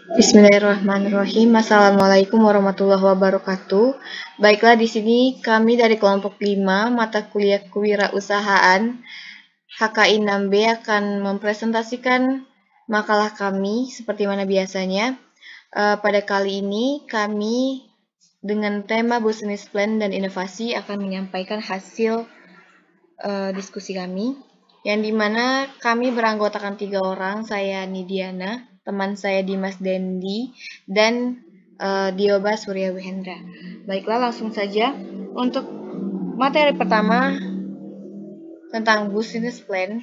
Bismillahirrahmanirrahim. Assalamualaikum warahmatullahi wabarakatuh. Baiklah, di sini kami dari kelompok 5 mata kuliah kewirausahaan HKI 6B akan mempresentasikan makalah kami seperti mana biasanya. Pada kali ini kami dengan tema Business Plan dan Inovasi akan menyampaikan hasil diskusi kami, yang dimana kami beranggotakan 3 orang, saya Nidiana, teman saya Dimas Dendi, dan Dioba Surya Wihendra. Baiklah, langsung saja untuk materi pertama tentang business plan.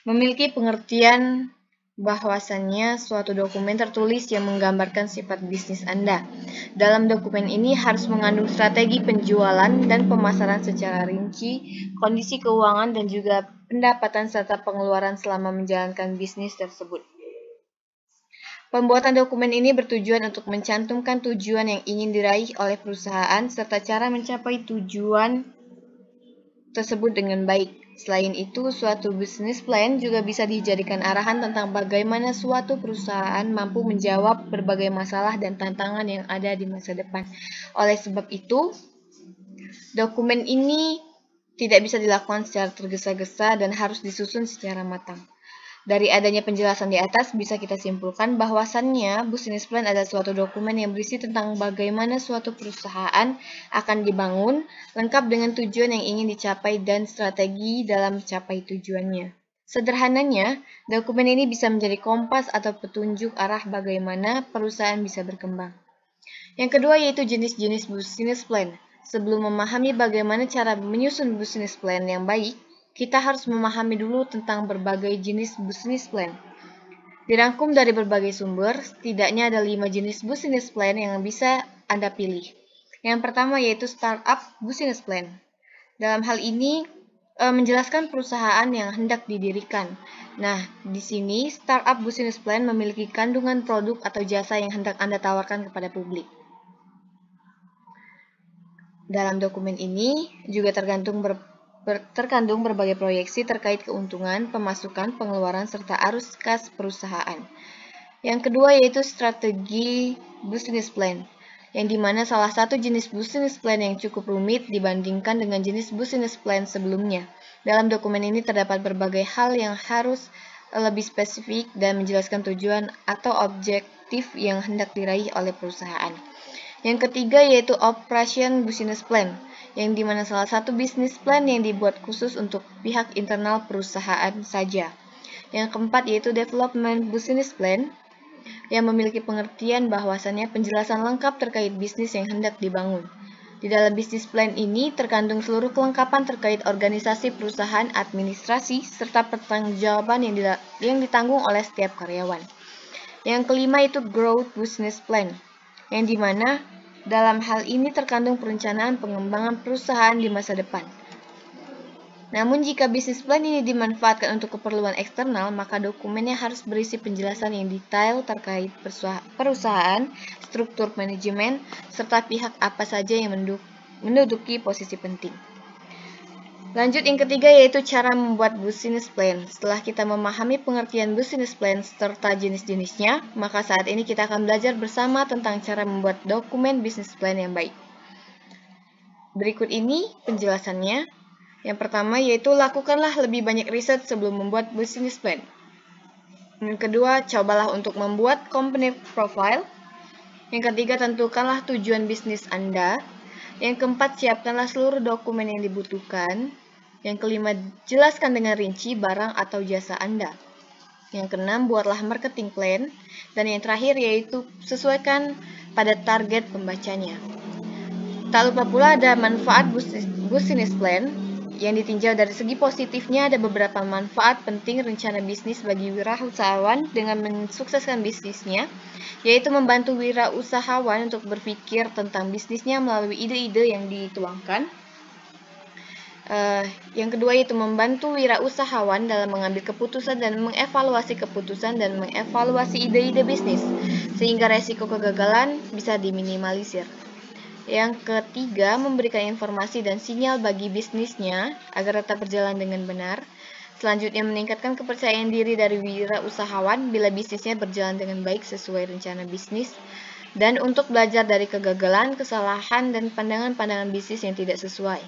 Memiliki pengertian bahwasannya suatu dokumen tertulis yang menggambarkan sifat bisnis Anda. Dalam dokumen ini harus mengandung strategi penjualan dan pemasaran secara rinci, kondisi keuangan dan juga pendapatan serta pengeluaran selama menjalankan bisnis tersebut. Pembuatan dokumen ini bertujuan untuk mencantumkan tujuan yang ingin diraih oleh perusahaan serta cara mencapai tujuan tersebut dengan baik. Selain itu, suatu business plan juga bisa dijadikan arahan tentang bagaimana suatu perusahaan mampu menjawab berbagai masalah dan tantangan yang ada di masa depan. Oleh sebab itu, dokumen ini tidak bisa dilakukan secara tergesa-gesa dan harus disusun secara matang. Dari adanya penjelasan di atas, bisa kita simpulkan bahwasannya business plan adalah suatu dokumen yang berisi tentang bagaimana suatu perusahaan akan dibangun, lengkap dengan tujuan yang ingin dicapai dan strategi dalam mencapai tujuannya. Sederhananya, dokumen ini bisa menjadi kompas atau petunjuk arah bagaimana perusahaan bisa berkembang. Yang kedua yaitu jenis-jenis business plan. Sebelum memahami bagaimana cara menyusun business plan yang baik, kita harus memahami dulu tentang berbagai jenis business plan. Dirangkum dari berbagai sumber, setidaknya ada 5 jenis business plan yang bisa Anda pilih. Yang pertama yaitu startup business plan. Dalam hal ini menjelaskan perusahaan yang hendak didirikan. Nah, di sini startup business plan memiliki kandungan produk atau jasa yang hendak Anda tawarkan kepada publik. Dalam dokumen ini juga terkandung berbagai proyeksi terkait keuntungan, pemasukan, pengeluaran, serta arus kas perusahaan. Yang kedua yaitu strategi business plan, yang dimana salah satu jenis business plan yang cukup rumit dibandingkan dengan jenis business plan sebelumnya. Dalam dokumen ini terdapat berbagai hal yang harus lebih spesifik dan menjelaskan tujuan atau objektif yang hendak diraih oleh perusahaan. Yang ketiga yaitu operation business plan, yang dimana salah satu bisnis plan yang dibuat khusus untuk pihak internal perusahaan saja. Yang keempat yaitu development business plan, yang memiliki pengertian bahwasannya penjelasan lengkap terkait bisnis yang hendak dibangun. Di dalam bisnis plan ini terkandung seluruh kelengkapan terkait organisasi perusahaan, administrasi, serta pertanggungjawaban yang ditanggung oleh setiap karyawan. Yang kelima itu growth business plan, yang dimana dalam hal ini terkandung perencanaan pengembangan perusahaan di masa depan. Namun jika bisnis plan ini dimanfaatkan untuk keperluan eksternal, maka dokumennya harus berisi penjelasan yang detail terkait perusahaan, struktur manajemen, serta pihak apa saja yang menduduki posisi penting. Lanjut yang ketiga yaitu cara membuat business plan. Setelah kita memahami pengertian business plan serta jenis-jenisnya, maka saat ini kita akan belajar bersama tentang cara membuat dokumen business plan yang baik. Berikut ini penjelasannya. Yang pertama yaitu lakukanlah lebih banyak riset sebelum membuat business plan. Yang kedua, cobalah untuk membuat company profile. Yang ketiga, tentukanlah tujuan bisnis Anda. Yang keempat, siapkanlah seluruh dokumen yang dibutuhkan. Yang kelima, jelaskan dengan rinci barang atau jasa Anda. Yang keenam, buatlah marketing plan. Dan yang terakhir yaitu sesuaikan pada target pembacanya. Tak lupa pula ada manfaat business plan. Yang ditinjau dari segi positifnya ada beberapa manfaat penting rencana bisnis bagi wirausahawan dengan mensukseskan bisnisnya, yaitu membantu wirausahawan untuk berpikir tentang bisnisnya melalui ide-ide yang dituangkan. Yang kedua yaitu membantu wirausahawan dalam mengambil keputusan dan mengevaluasi keputusan dan mengevaluasi ide-ide bisnis, sehingga resiko kegagalan bisa diminimalisir. Yang ketiga, memberikan informasi dan sinyal bagi bisnisnya agar tetap berjalan dengan benar. Selanjutnya, meningkatkan kepercayaan diri dari wirausahawan bila bisnisnya berjalan dengan baik sesuai rencana bisnis, dan untuk belajar dari kegagalan, kesalahan, dan pandangan-pandangan bisnis yang tidak sesuai.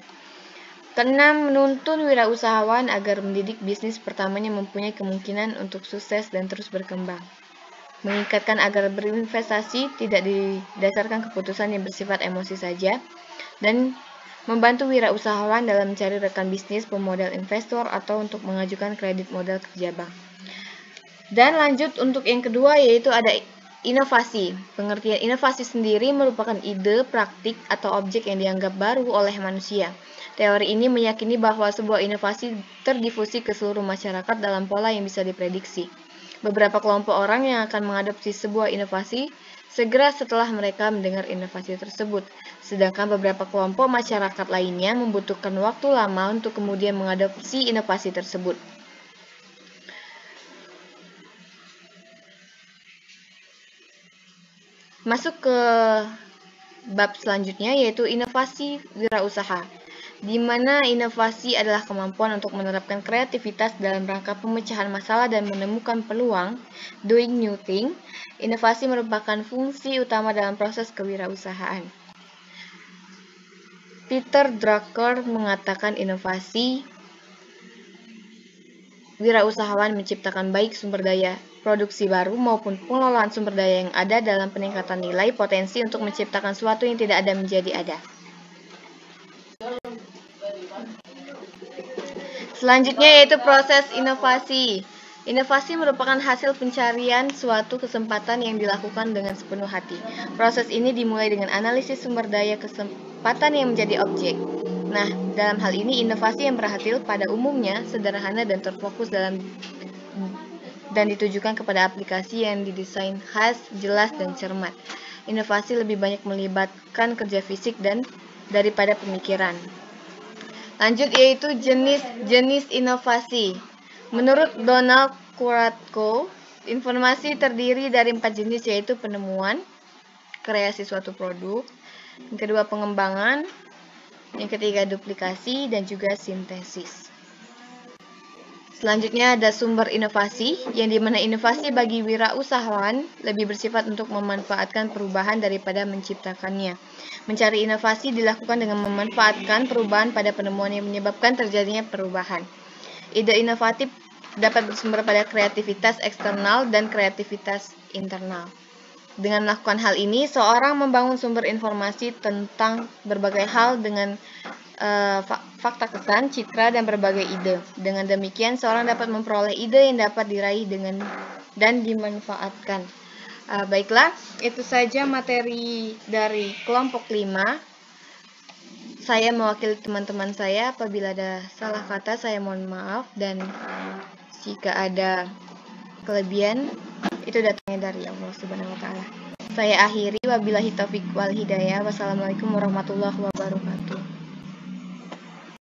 Keenam, menuntun wirausahawan agar mendidik bisnis pertamanya mempunyai kemungkinan untuk sukses dan terus berkembang. Mengingatkan agar berinvestasi tidak didasarkan keputusan yang bersifat emosi saja, dan membantu wirausahawan dalam mencari rekan bisnis, pemodal investor, atau untuk mengajukan kredit modal kerja bank. Dan lanjut untuk yang kedua, yaitu ada inovasi. Pengertian inovasi sendiri merupakan ide, praktik, atau objek yang dianggap baru oleh manusia. Teori ini meyakini bahwa sebuah inovasi terdifusi ke seluruh masyarakat dalam pola yang bisa diprediksi. Beberapa kelompok orang yang akan mengadopsi sebuah inovasi segera setelah mereka mendengar inovasi tersebut, sedangkan beberapa kelompok masyarakat lainnya membutuhkan waktu lama untuk kemudian mengadopsi inovasi tersebut. Masuk ke bab selanjutnya, yaitu inovasi wirausaha, di mana inovasi adalah kemampuan untuk menerapkan kreativitas dalam rangka pemecahan masalah dan menemukan peluang, doing new thing. Inovasi merupakan fungsi utama dalam proses kewirausahaan. Peter Drucker mengatakan inovasi wirausahawan menciptakan baik sumber daya produksi baru maupun pengelolaan sumber daya yang ada dalam peningkatan nilai potensi untuk menciptakan sesuatu yang tidak ada menjadi ada. Selanjutnya yaitu proses inovasi. Inovasi merupakan hasil pencarian suatu kesempatan yang dilakukan dengan sepenuh hati. Proses ini dimulai dengan analisis sumber daya kesempatan yang menjadi objek. Nah, dalam hal ini inovasi yang berhasil pada umumnya sederhana dan terfokus dan ditujukan kepada aplikasi yang didesain khas, jelas, dan cermat. Inovasi lebih banyak melibatkan kerja fisik daripada pemikiran. Lanjut yaitu jenis inovasi. Menurut Donald Kuratko, informasi terdiri dari 4 jenis, yaitu penemuan, kreasi suatu produk, yang kedua pengembangan, yang ketiga duplikasi, dan juga sintesis. Selanjutnya ada sumber inovasi, yang dimana inovasi bagi wirausahawan lebih bersifat untuk memanfaatkan perubahan daripada menciptakannya. Mencari inovasi dilakukan dengan memanfaatkan perubahan pada penemuan yang menyebabkan terjadinya perubahan. Ide inovatif dapat bersumber pada kreativitas eksternal dan kreativitas internal. Dengan melakukan hal ini, seorang membangun sumber informasi tentang berbagai hal dengan fakta kesan, citra, dan berbagai ide. Dengan demikian, seorang dapat memperoleh ide yang dapat diraih dan dimanfaatkan. Baiklah, itu saja materi dari kelompok 5. Saya mewakili teman-teman saya. Apabila ada salah kata, saya mohon maaf, dan jika ada kelebihan, itu datangnya dari Allah Subhanahu wa Ta'ala. Saya akhiri, wabillahi taufiq wal hidayah. Wassalamualaikum warahmatullahi wabarakatuh.